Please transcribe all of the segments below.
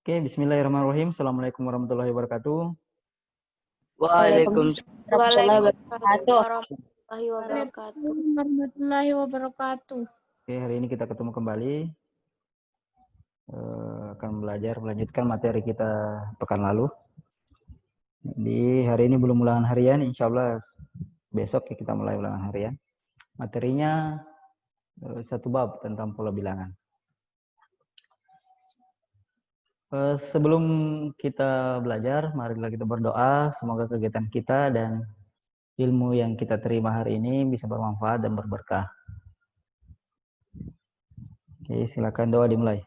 Oke, bismillahirrahmanirrahim. Assalamualaikum warahmatullahi wabarakatuh. Waalaikumsalam Waalaikumsalam warahmatullahi wabarakatuh. Oke, hari ini kita ketemu kembali. Akan melanjutkan materi kita pekan lalu. Di hari ini belum ulangan harian, insya Allah besok kita mulai ulangan harian. Materinya satu bab tentang pola bilangan. Sebelum kita belajar, marilah kita berdoa. Semoga kegiatan kita dan ilmu yang kita terima hari ini bisa bermanfaat dan berberkah. Oke, silakan doa dimulai.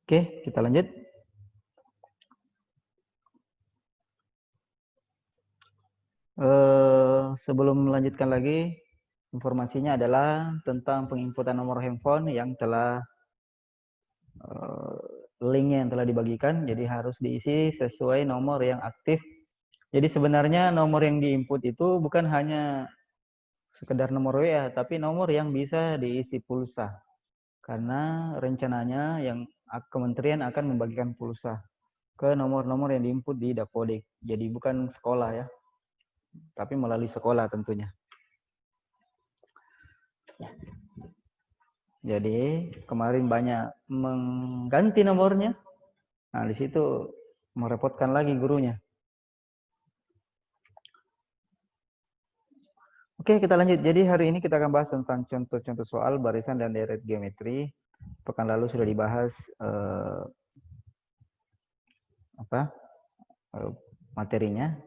Oke, kita lanjut. Sebelum melanjutkan lagi, informasinya adalah tentang penginputan nomor handphone yang telah linknya yang telah dibagikan. Jadi harus diisi sesuai nomor yang aktif. Jadi sebenarnya nomor yang diinput itu bukan hanya sekedar nomor WA, tapi nomor yang bisa diisi pulsa. Karena rencananya yang kementerian akan membagikan pulsa ke nomor-nomor yang diinput di Dapodik. Jadi bukan sekolah ya, tapi melalui sekolah tentunya. Jadi kemarin banyak mengganti nomornya. Nah, di situ merepotkan lagi gurunya. Oke, kita lanjut. Jadi hari ini kita akan bahas tentang contoh-contoh soal barisan dan deret geometri. Pekan lalu sudah dibahas materinya.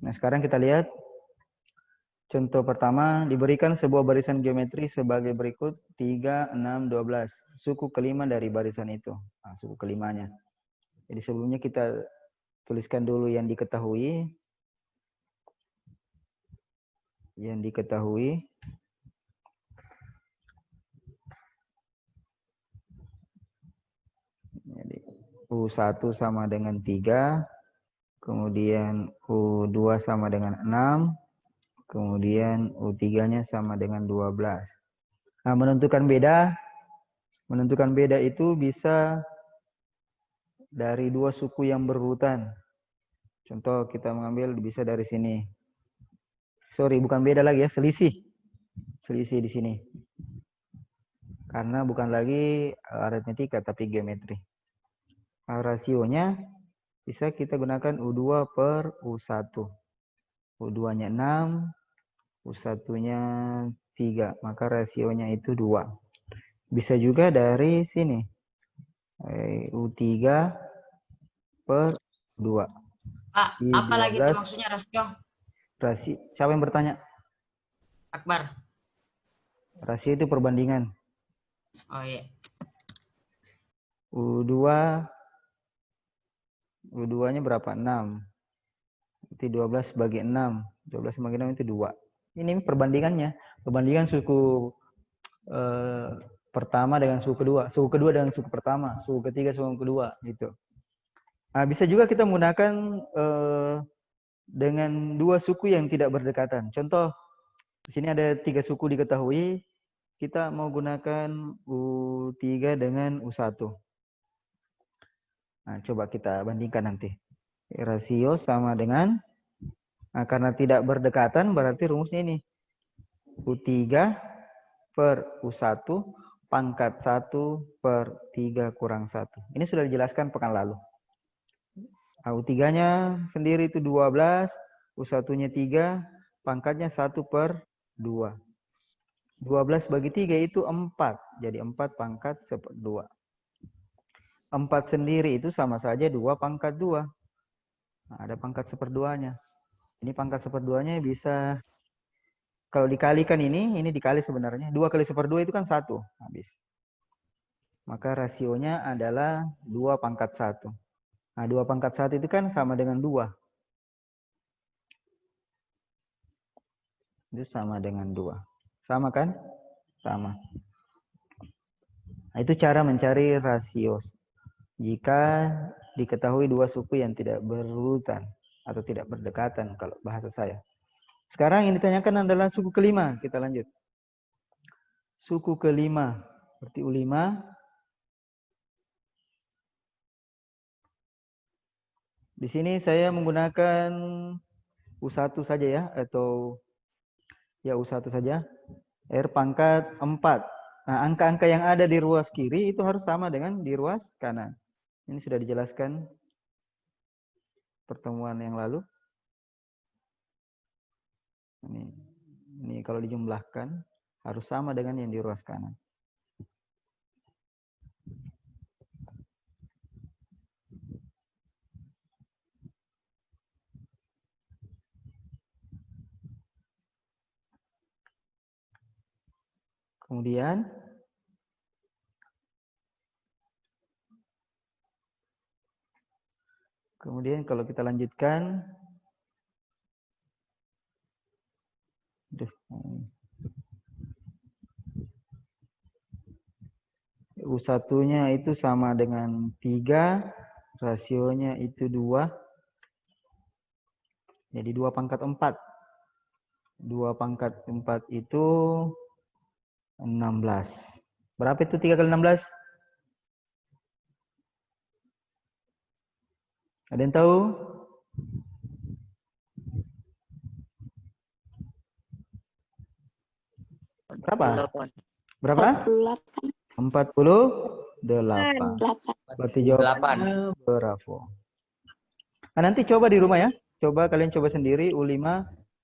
Nah, sekarang kita lihat contoh pertama, diberikan sebuah barisan geometri sebagai berikut 3, 6, 12. Suku kelima dari barisan itu. Nah, suku kelimanya. Jadi sebelumnya kita tuliskan dulu yang diketahui. Yang diketahui. Jadi U1 sama dengan 3. Kemudian U2 sama dengan 6. Kemudian U3-nya sama dengan 12. Nah, menentukan beda itu bisa dari dua suku yang berurutan. Contoh kita mengambil bisa dari sini. Sorry, bukan beda lagi ya, selisih. Selisih di sini. Karena bukan lagi aritmetika tapi geometri. Nah, rasionya bisa kita gunakan U2 per U1. U2-nya 6, U1-nya 3, maka rasionya itu 2. Bisa juga dari sini. U3 per 2. Pak, apa lagi itu maksudnya rasio? Siapa yang bertanya? Akbar. Rasio itu perbandingan. Oh iya. U2-nya berapa? 6. Nanti 12 bagi 6. 12 bagi 6 itu 2. Ini perbandingannya. Perbandingan suku pertama dengan suku kedua. Suku kedua dengan suku pertama. Suku ketiga, suku kedua. Gitu. Nah, bisa juga kita menggunakan dengan dua suku yang tidak berdekatan. Contoh, di sini ada 3 suku diketahui. Kita mau gunakan U3 dengan U1. Nah, coba kita bandingkan nanti. Rasio sama dengan, nah, karena tidak berdekatan berarti rumusnya ini. U3 per U1 pangkat 1 per 3 kurang 1. Ini sudah dijelaskan pekan lalu. Nah, U3-nya sendiri itu 12, U1-nya 3, pangkatnya 1 per 2. 12 bagi 3 itu 4. Jadi 4 pangkat 1/2. 4 sendiri itu sama saja 2 pangkat 2. Nah, ada pangkat 1/2-nya. Ini pangkat 1/2-nya bisa, kalau dikalikan ini dikali sebenarnya. 2 kali 1/2 itu kan 1. Habis. Maka rasionya adalah 2 pangkat 1. Nah, 2 pangkat 1 itu kan sama dengan 2. Itu sama dengan 2. Sama kan? Sama. Nah, itu cara mencari rasio. Jika diketahui dua suku yang tidak berurutan atau tidak berdekatan kalau bahasa saya. Sekarang yang ditanyakan adalah suku kelima. Kita lanjut. Suku kelima. Berarti U5. Di sini saya menggunakan U1 saja ya. Atau ya U1 saja. R pangkat 4. Nah, angka-angka yang ada di ruas kiri itu harus sama dengan di ruas kanan. Ini sudah dijelaskan pertemuan yang lalu. Ini kalau dijumlahkan harus sama dengan yang di ruas kanan. Kemudian kalau kita lanjutkan, U1-nya itu sama dengan 3, rasionya itu 2. Jadi 2 pangkat 4. 2 pangkat 4 itu 16. Berapa itu 3 kali 16? Ada yang tahu? Berapa? Berapa? 48. Berarti jawabannya Bravo. Nah, nanti coba di rumah ya. Coba kalian coba sendiri U5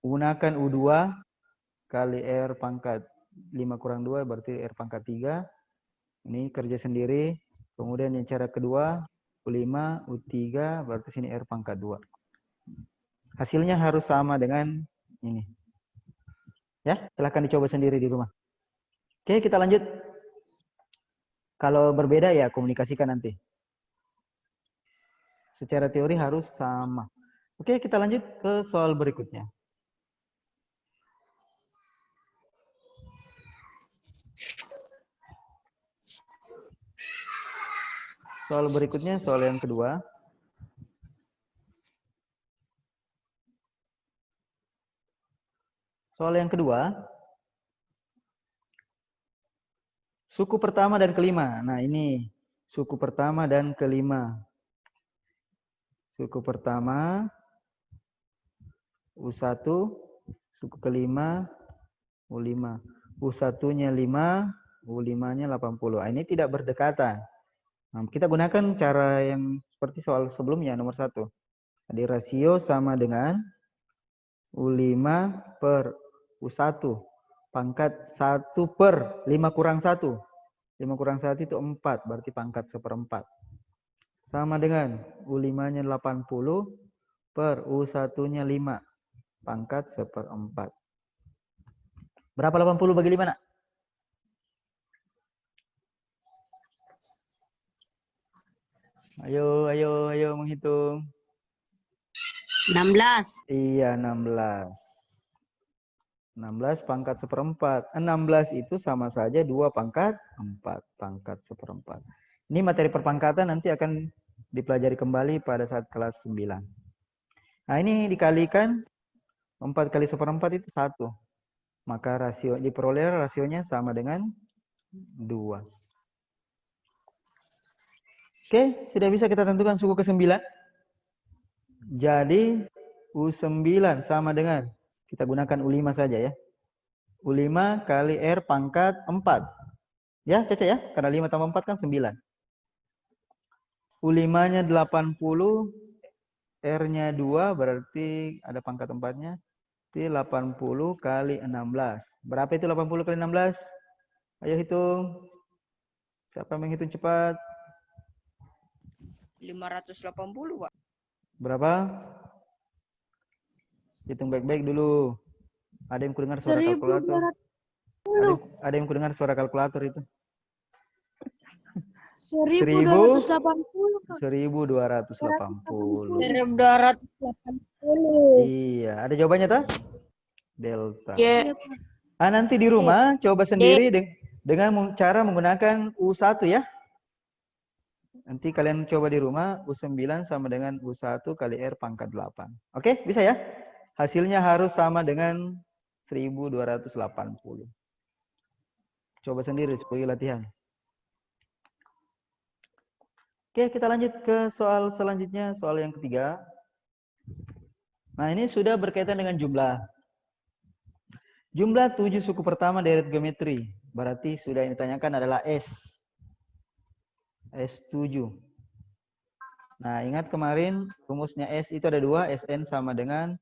menggunakan U2 kali R pangkat 5 kurang 2 berarti R pangkat 3. Ini kerja sendiri. Kemudian yang cara kedua U5, U3 berarti sini R pangkat 2. Hasilnya harus sama dengan ini. Ya, silahkan dicoba sendiri di rumah. Oke, kita lanjut. Kalau berbeda ya komunikasikan nanti. Secara teori harus sama. Oke, kita lanjut ke soal berikutnya. Soal berikutnya, soal yang kedua. Soal yang kedua. Suku pertama dan kelima. Nah, ini suku pertama dan kelima. Suku pertama U1, suku kelima U5. U1-nya 5, U5-nya 80. Nah, ini tidak berdekatan. Nah, kita gunakan cara yang seperti soal sebelumnya, nomor 1. Jadi rasio sama dengan U5 per U1. Pangkat 1 per 5 kurang 1. 5 kurang 1 itu 4, berarti pangkat 1/4. Sama dengan U5-nya 80 per U1-nya 5, pangkat 1/4. Berapa 80 bagi 5, nak? Ayo menghitung. 16. Iya, 16. 16 pangkat 1/4. 16 itu sama saja 2 pangkat 4. Pangkat 1/4. Ini materi perpangkatan nanti akan dipelajari kembali pada saat kelas 9. Nah, ini dikalikan 4 kali 1/4 itu 1. Maka rasio diperoleh rasionya sama dengan 2. Oke, sudah bisa kita tentukan suku ke-9. Jadi U9 sama dengan, kita gunakan U5 saja ya. U5 kali R pangkat 4. Ya, Caca ya? Karena 5 tambah 4 kan 9. U5-nya 80, R-nya 2, berarti ada pangkat 4-nya. Itu 80 kali 16. Berapa itu 80 kali 16? Ayo hitung. Siapa yang menghitung cepat? 580, Pak. Berapa? Hitung baik-baik dulu. Ada yang kudengar suara kalkulator? Ada yang kudengar suara kalkulator itu? 1280, Pak. 1280. 1280. Iya, ada jawabannya tak? Delta. Ya. Ah, nanti di rumah coba sendiri dengan cara menggunakan U1 ya. Nanti kalian coba di rumah, U9 sama dengan U1 kali R pangkat 8. Oke, bisa ya? Hasilnya harus sama dengan 1280. Coba sendiri sebagai latihan. Oke, kita lanjut ke soal selanjutnya, soal yang ketiga. Nah, ini sudah berkaitan dengan jumlah. Jumlah 7 suku pertama deret geometri. Berarti sudah yang ditanyakan adalah S. S7. Nah, ingat kemarin rumusnya S itu ada 2, Sn sama dengan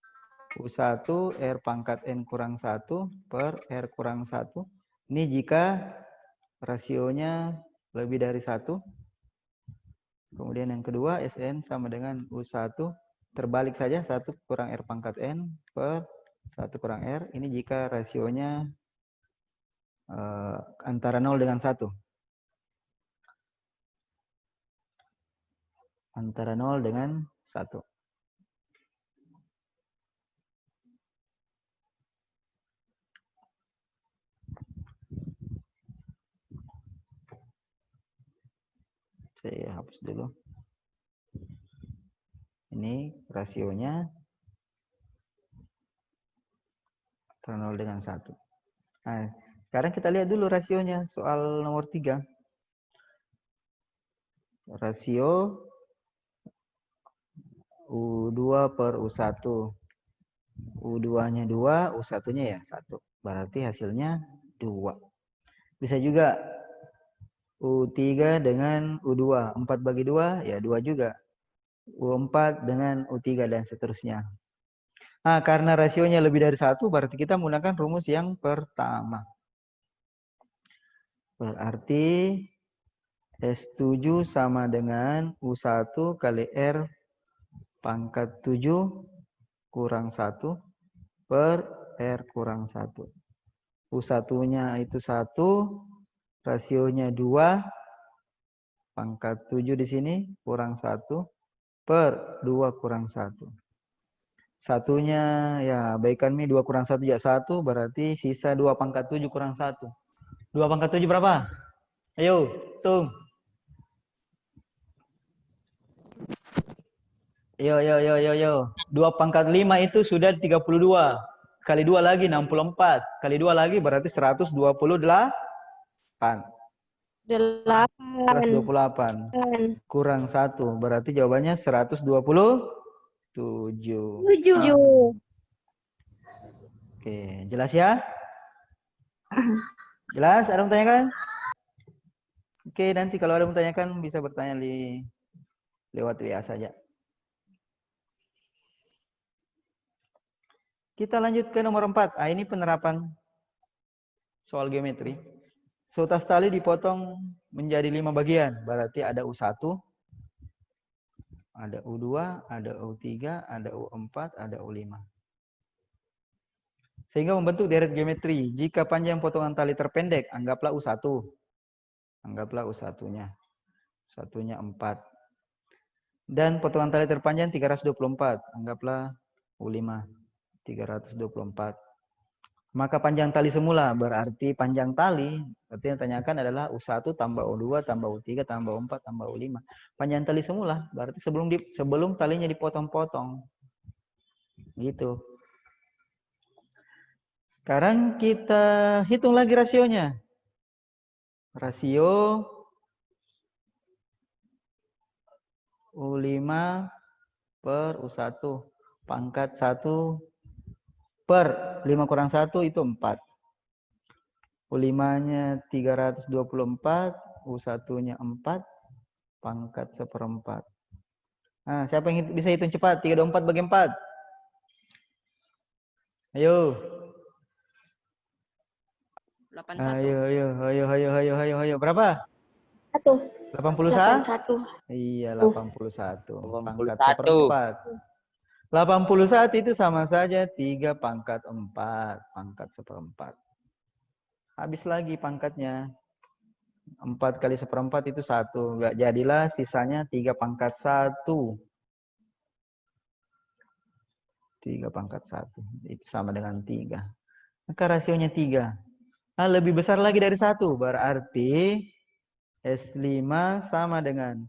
U1 R pangkat N kurang 1 per R kurang 1. Ini jika rasionya lebih dari 1. Kemudian yang kedua, Sn sama dengan U1. Terbalik saja, 1 kurang R pangkat N per 1 kurang R. Ini jika rasionya antara 0 dengan 1. Antara 0 dengan 1. Saya hapus dulu. Ini rasionya antara 0 dengan 1. Nah, sekarang kita lihat dulu rasionya. Soal nomor 3. Rasio U2 per U1. U2-nya 2, U1-nya ya 1. Berarti hasilnya 2. Bisa juga U3 dengan U2. 4 bagi 2, ya 2 juga. U4 dengan U3 dan seterusnya. Nah, karena rasionya lebih dari 1, berarti kita menggunakan rumus yang pertama. Berarti S7 sama dengan U1 kali R pangkat 7 kurang 1 per R kurang 1. U1-nya itu 1, rasionya 2, pangkat 7 di sini kurang 1 per 2 kurang 1. Satunya ya baikan mi 2 kurang 1 ya 1, berarti sisa 2 pangkat 7 kurang 1. 2 pangkat 7 berapa? Ayo, hitung. Yo. 2 pangkat 5 itu sudah 32. Kali 2 lagi 64. Kali 2 lagi berarti 128. 128. Kurang 1. Berarti jawabannya 127. 7. Oke, jelas ya? Jelas? Ada yang tanyakan? Oke, nanti kalau ada yang tanyakan bisa bertanya lewat WA saja. Kita lanjut ke nomor 4. Ini penerapan soal geometri. Seutas tali dipotong menjadi 5 bagian. Berarti ada U1, ada U2, ada U3, ada U4, ada U5. Sehingga membentuk deret geometri. Jika panjang potongan tali terpendek, anggaplah U1. Anggaplah U1-nya. U1-nya 4. Dan potongan tali terpanjang 324. Anggaplah U5. 324. Maka panjang tali semula berarti panjang tali. Berarti yang tanyakan adalah U1 tambah U2 tambah U3 tambah U4 tambah U5. Panjang tali semula berarti sebelum talinya dipotong-potong. Gitu. Sekarang kita hitung lagi rasionya. Rasio U5 per U1 pangkat 1 per 5 kurang 1 itu 4. U5-nya 324, U1-nya 4, pangkat 1/4. Nah, siapa yang bisa hitung cepat? 324 bagi 4. Ayo. 81. Ayo. Berapa? 1. 81. Iya, 81. Pangkat 1/4. 81 itu sama saja 3 pangkat 4. Pangkat 1/4. Habis lagi pangkatnya. 4 kali 1/4 itu 1. Enggak jadilah sisanya 3 pangkat 1. 3 pangkat 1. Itu sama dengan 3. Maka rasionya 3. Nah, lebih besar lagi dari 1. Berarti S5 sama dengan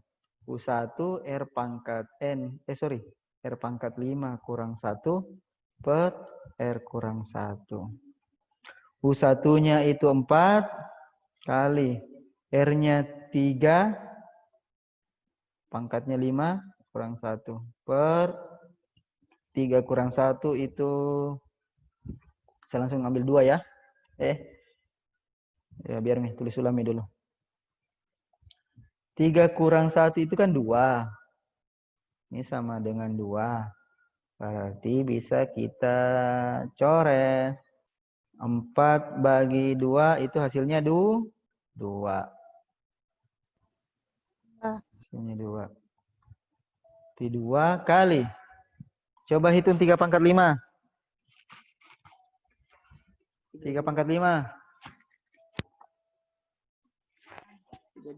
U1 R pangkat N, R pangkat 5 kurang 1 per R kurang 1. U1-nya itu 4 kali R-nya 3 pangkatnya 5 kurang 1 per 3 kurang 1 itu saya langsung ambil 2 ya. Ya biar nih tulis ulang dulu. 3 kurang 1 itu kan 2. Ini sama dengan 2. Berarti bisa kita coret. 4 bagi 2 itu hasilnya 2. Hasilnya 2. 2 kali. Coba hitung 3 pangkat 5. 3 pangkat 5. 2.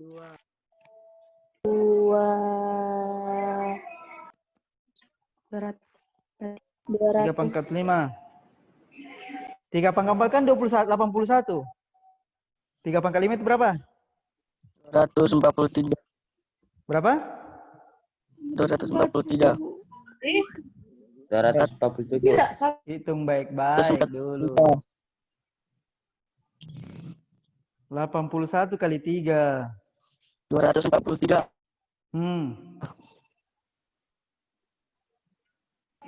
3 pangkat 5. 3 pangkat 4 kan 81. 3 pangkat 5 itu berapa? 243. Berapa? 243. 247. Hitung baik-baik dulu. 81 kali 3. 243.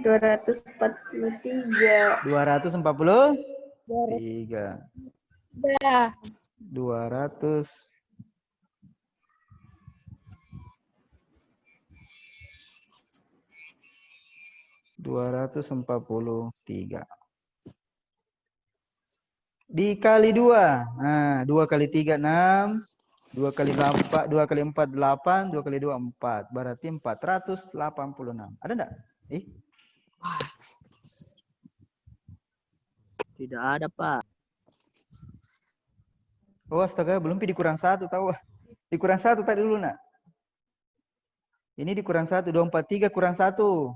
243. 243. 200. 243. Dikali 2. Nah, 2 kali 3 6. 2 kali 8, 2 kali 4 8, 2 kali 2 4. Berarti 486. Ada enggak? Tidak ada, Pak. Oh, astaga, belum dikurang 1 tahu. Dikurang 1 tadi dulu, nak. Ini dikurang 1, 243 kurang 1.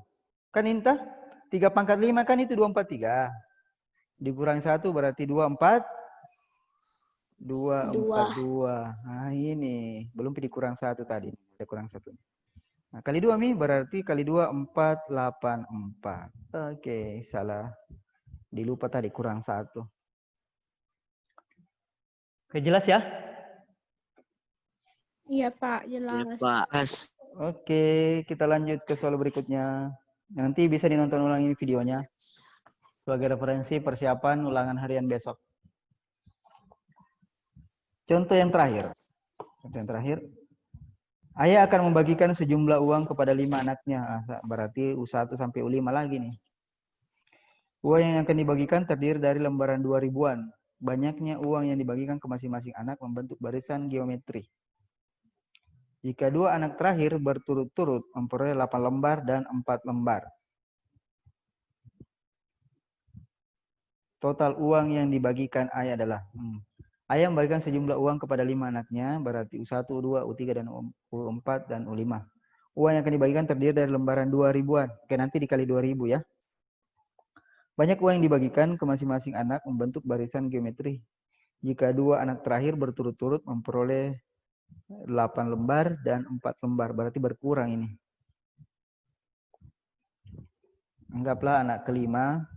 Kan intah 3 pangkat 5 kan itu 243. Dikurang 1 berarti 24. 242. Nah, ini belum dikurang 1 tadi. Ada kurang 1. Nah, kali 2 Mi berarti kali 2 484. Oke, salah. Dilupa tadi kurang 1. Oke, jelas ya? Iya, Pak, jelas. Ya, Pak. Oke, kita lanjut ke soal berikutnya. Nanti bisa dinonton ulang ini videonya sebagai referensi persiapan ulangan harian besok. Contoh yang terakhir. Ayah akan membagikan sejumlah uang kepada 5 anaknya. Berarti U1 sampai U5 lagi nih. Uang yang akan dibagikan terdiri dari lembaran 2 ribuan. Banyaknya uang yang dibagikan ke masing-masing anak membentuk barisan geometri. Jika 2 anak terakhir berturut-turut memperoleh 8 lembar dan 4 lembar. Total uang yang dibagikan ayah adalah ayah membagikan sejumlah uang kepada 5 anaknya, berarti U1, U2, U3, dan U4, dan U5. Uang yang akan dibagikan terdiri dari lembaran 2 ribuan. Oke, nanti dikali 2.000 ya. Banyak uang yang dibagikan ke masing-masing anak membentuk barisan geometri. Jika 2 anak terakhir berturut-turut memperoleh 8 lembar dan 4 lembar, berarti berkurang ini. Anggaplah anak kelima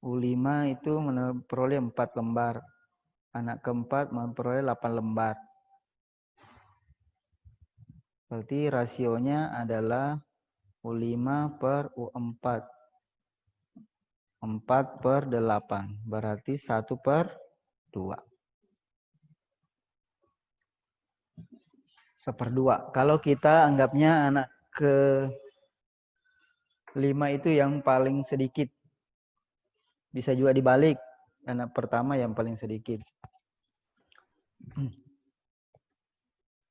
U5 itu memperoleh 4 lembar. Anak keempat memperoleh 8 lembar. Berarti rasionya adalah U5 per U4. 4 per 8. Berarti 1 per 2. 1/2. Kalau kita anggapnya anak ke 5 itu yang paling sedikit. Bisa juga dibalik. Anak pertama yang paling sedikit.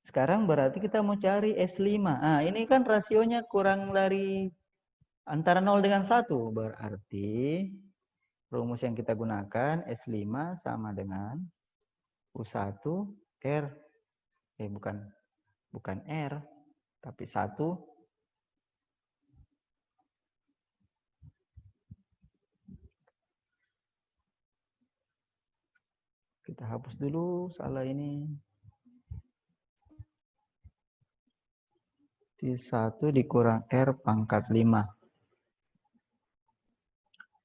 Sekarang berarti kita mau cari S5. Ah, ini kan rasionya kurang dari antara 0 dengan 1. Berarti rumus yang kita gunakan S5 sama dengan U1 R. Bukan R, tapi 1 . Kita hapus dulu salah ini. T1 dikurang R pangkat 5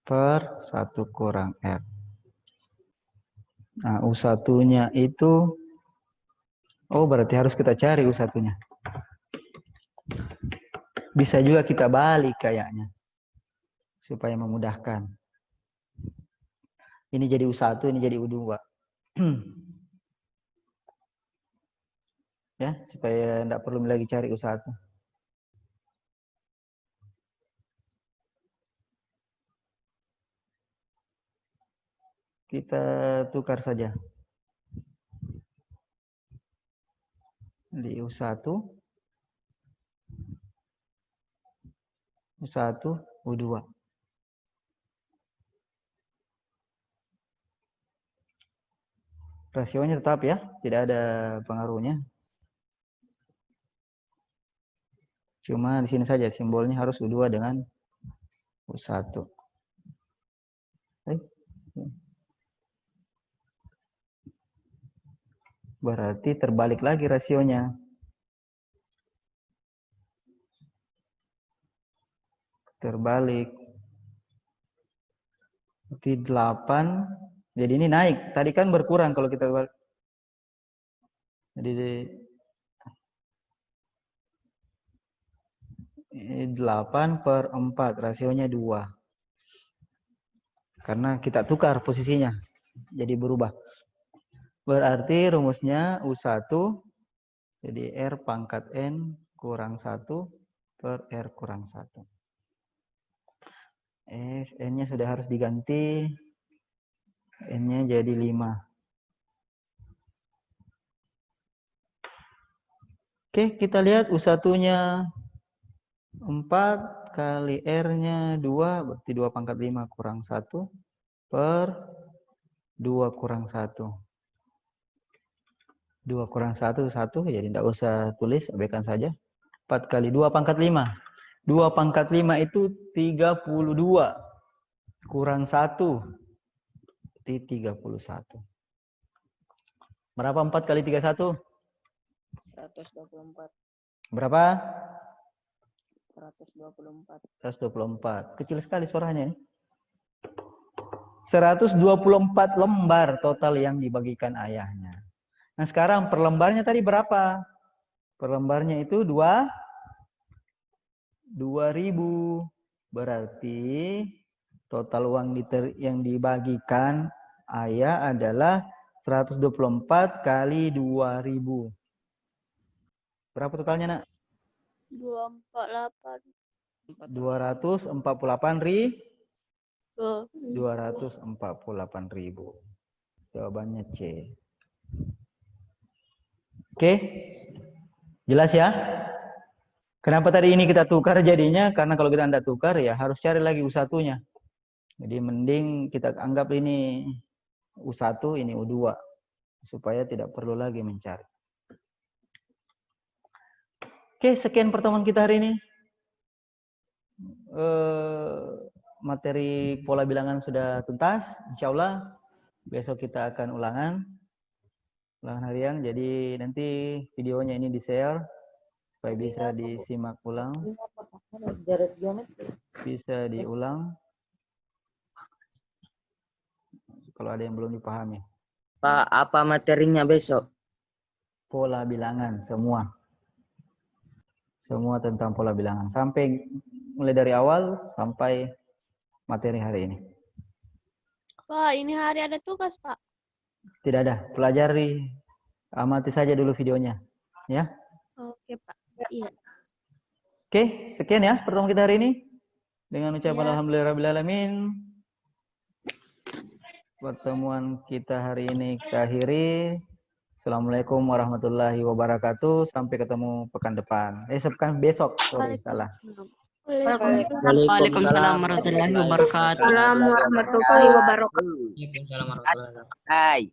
per 1 kurang R. Nah, U1-nya itu, oh berarti harus kita cari U1-nya. Bisa juga kita balik kayaknya, supaya memudahkan. Ini jadi U1, ini jadi U2. Ya, supaya tidak perlu lagi cari U1. Kita tukar saja. Di U1, U2. Rasionya tetap ya, tidak ada pengaruhnya. Cuma di sini saja simbolnya harus U2 dengan U1. Berarti terbalik lagi rasionya. Terbalik. Berarti 8. Jadi ini naik. Tadi kan berkurang kalau kita balik. Jadi 8/4. Rasionya 2. Karena kita tukar posisinya. Jadi berubah. Berarti rumusnya U1. Jadi R pangkat N kurang 1 per R kurang 1. N-nya sudah harus diganti. N-nya jadi 5. Oke, kita lihat U1-nya 4 kali R-nya 2, berarti 2 pangkat 5 kurang 1 per 2 kurang 1. 2 kurang 1, 1, jadi tidak usah tulis, abaikan saja. 4 kali 2 pangkat 5. 2 pangkat 5 itu 32. Kurang 1. Berarti 31. Berapa 4 kali 31? 124. Berapa? 124. 124. Kecil sekali suaranya. 124 lembar total yang dibagikan ayahnya. Nah sekarang per lembarnya tadi berapa? Per lembarnya itu 2.000. Berarti total uang yang dibagikan ayah adalah 124 kali 2.000. Berapa totalnya, Nak? 248. 248.000. Jawabannya C. Oke. Jelas ya? Kenapa tadi ini kita tukar jadinya? Karena kalau kita tidak tukar ya harus cari lagi U1-nya. Jadi mending kita anggap ini U1, ini U2. Supaya tidak perlu lagi mencari. Oke, sekian pertemuan kita hari ini. Materi pola bilangan sudah tuntas. Insya Allah besok kita akan ulangan harian. Jadi nanti videonya ini di-share supaya bisa disimak ulang. Bisa diulang. Kalau ada yang belum dipahami. Pak, apa materinya besok? Pola bilangan semua. Semua tentang pola bilangan. Mulai dari awal sampai materi hari ini. Pak, ini hari ada tugas, Pak. Tidak ada. Pelajari. Amati saja dulu videonya. Ya. Oke, Pak. Iya. Oke, sekian ya pertemuan kita hari ini. Dengan ucapan Ya. alhamdulillahirrahmanirrahim. Pertemuan kita hari ini kita akhiri. Assalamualaikum warahmatullahi wabarakatuh. Sampai ketemu pekan depan. Pekan besok. Sorry, salah. Waalaikumsalam warahmatullahi wabarakatuh. Assalamualaikum warahmatullahi wabarakatuh. Waalaikumsalam warahmatullahi wabarakatuh. Hai.